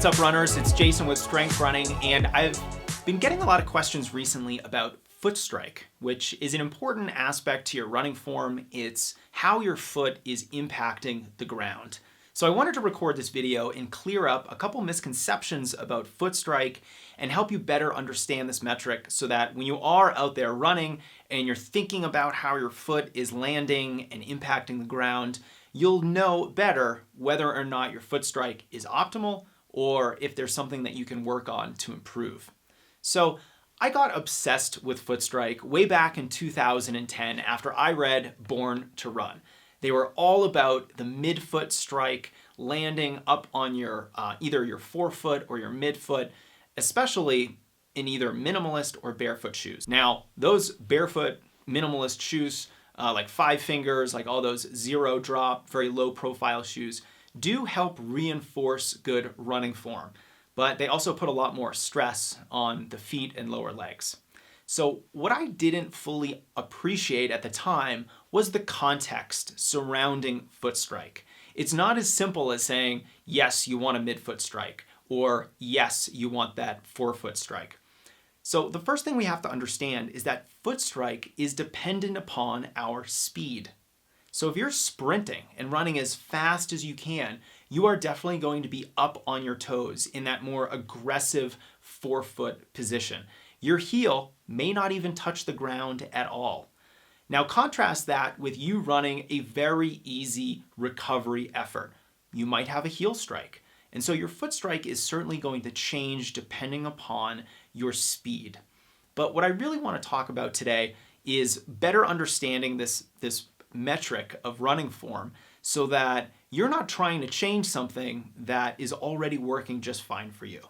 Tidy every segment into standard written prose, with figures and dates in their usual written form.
What's up, runners? It's Jason with Strength Running, and I've been getting a lot of questions recently about foot strike, which is an important aspect to your running form. It's how your foot is impacting the ground. So I wanted to record this video and clear up a couple misconceptions about foot strike and help you better understand this metric so that when you are out there running and you're thinking about how your foot is landing and impacting the ground, you'll know better whether or not your foot strike is optimal or if there's something that you can work on to improve. So I got obsessed with foot strike way back in 2010 after I read Born to Run. They were all about the midfoot strike, landing up on your either your forefoot or your midfoot, especially in either minimalist or barefoot shoes. Now, those barefoot minimalist shoes, like Five Fingers, like all those zero drop, very low profile shoes, do help reinforce good running form, but they also put a lot more stress on the feet and lower legs. So what I didn't fully appreciate at the time was the context surrounding foot strike. It's not as simple as saying, yes, you want a midfoot strike, or yes, you want that forefoot strike. So the first thing we have to understand is that foot strike is dependent upon our speed. So if you're sprinting and running as fast as you can, you are definitely going to be up on your toes in that more aggressive forefoot position. Your heel may not even touch the ground at all. Now contrast that with you running a very easy recovery effort. You might have a heel strike. And so your foot strike is certainly going to change depending upon your speed. But what I really want to talk about today is better understanding this metric of running form so that you're not trying to change something that is already working just fine for you.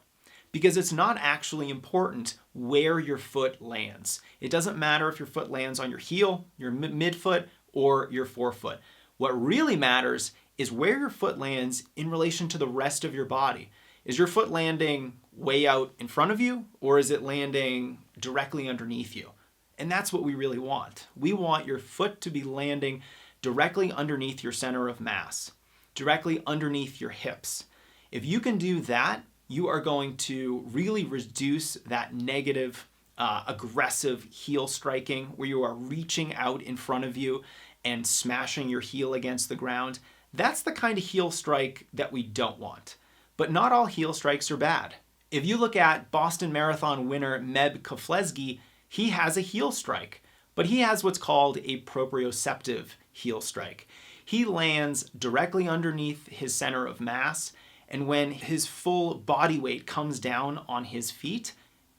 Because it's not actually important where your foot lands. It doesn't matter if your foot lands on your heel, your midfoot, or your forefoot. What really matters is where your foot lands in relation to the rest of your body. Is your foot landing way out in front of you, or is it landing directly underneath you? And that's what we really want. We want your foot to be landing directly underneath your center of mass, directly underneath your hips. If you can do that, you are going to really reduce that negative, aggressive heel striking where you are reaching out in front of you and smashing your heel against the ground. That's the kind of heel strike that we don't want. But not all heel strikes are bad. If you look at Boston Marathon winner Meb Keflezighi, he has a heel strike, but he has what's called a proprioceptive heel strike. He lands directly underneath his center of mass, and when his full body weight comes down on his feet,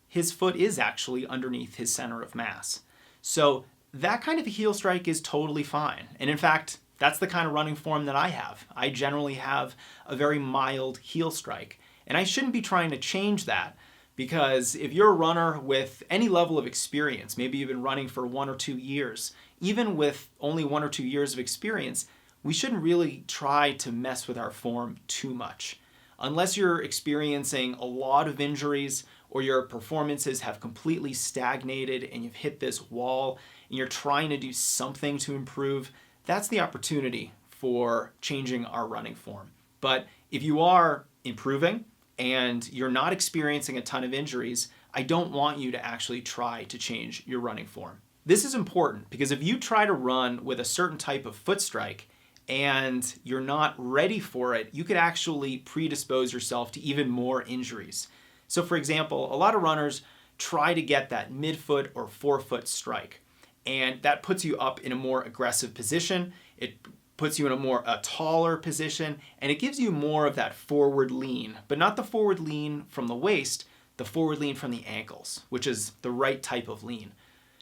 his foot is actually underneath his center of mass. So that kind of a heel strike is totally fine. And in fact, that's the kind of running form that I have. I generally have a very mild heel strike. And I shouldn't be trying to change that, because if you're a runner with any level of experience, maybe you've been running for 1 or 2 years, even with only 1 or 2 years of experience, we shouldn't really try to mess with our form too much. Unless you're experiencing a lot of injuries or your performances have completely stagnated and you've hit this wall and you're trying to do something to improve, that's the opportunity for changing our running form. But if you are improving and you're not experiencing a ton of injuries, I don't want you to actually try to change your running form. This is important because if you try to run with a certain type of foot strike and you're not ready for it, you could actually predispose yourself to even more injuries. So for example, a lot of runners try to get that midfoot or forefoot strike, and that puts you up in a more aggressive position. It puts you in a taller position, and it gives you more of that forward lean, but not the forward lean from the waist, the forward lean from the ankles, which is the right type of lean.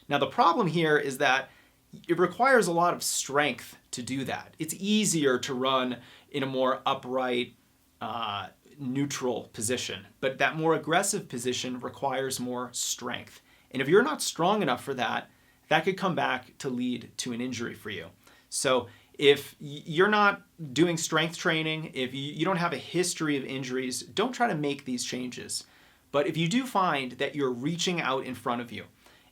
Now the problem here is that it requires a lot of strength to do that. It's easier to run in a more upright, neutral position, but that more aggressive position requires more strength. And if you're not strong enough for that, that could come back to lead to an injury for you. So if you're not doing strength training, if you don't have a history of injuries, don't try to make these changes. But if you do find that you're reaching out in front of you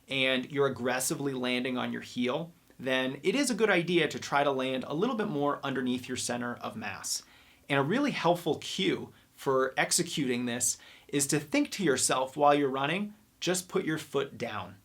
and you're aggressively landing on your heel, then it is a good idea to try to land a little bit more underneath your center of mass. And a really helpful cue for executing this is to think to yourself while you're running, just put your foot down.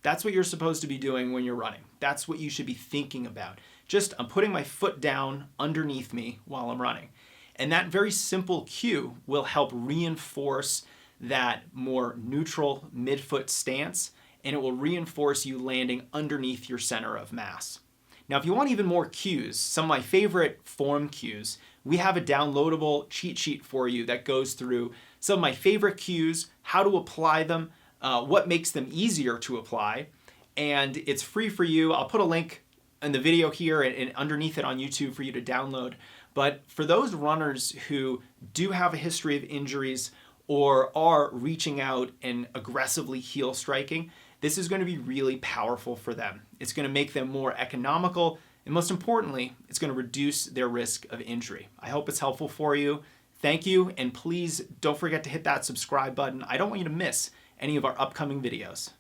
That's what you're supposed to be doing when you're running. That's what you should be thinking about. Just, I'm putting my foot down underneath me while I'm running. And that very simple cue will help reinforce that more neutral midfoot stance, and it will reinforce you landing underneath your center of mass. Now, if you want even more cues, some of my favorite form cues, we have a downloadable cheat sheet for you that goes through some of my favorite cues, how to apply them, what makes them easier to apply, and it's free for you. I'll put a link in the video here and underneath it on YouTube for you to download. But for those runners who do have a history of injuries or are reaching out and aggressively heel striking, this is going to be really powerful for them. It's going to make them more economical, and most importantly, it's going to reduce their risk of injury. I hope it's helpful for you. Thank you, and please don't forget to hit that subscribe button. I don't want you to miss any of our upcoming videos.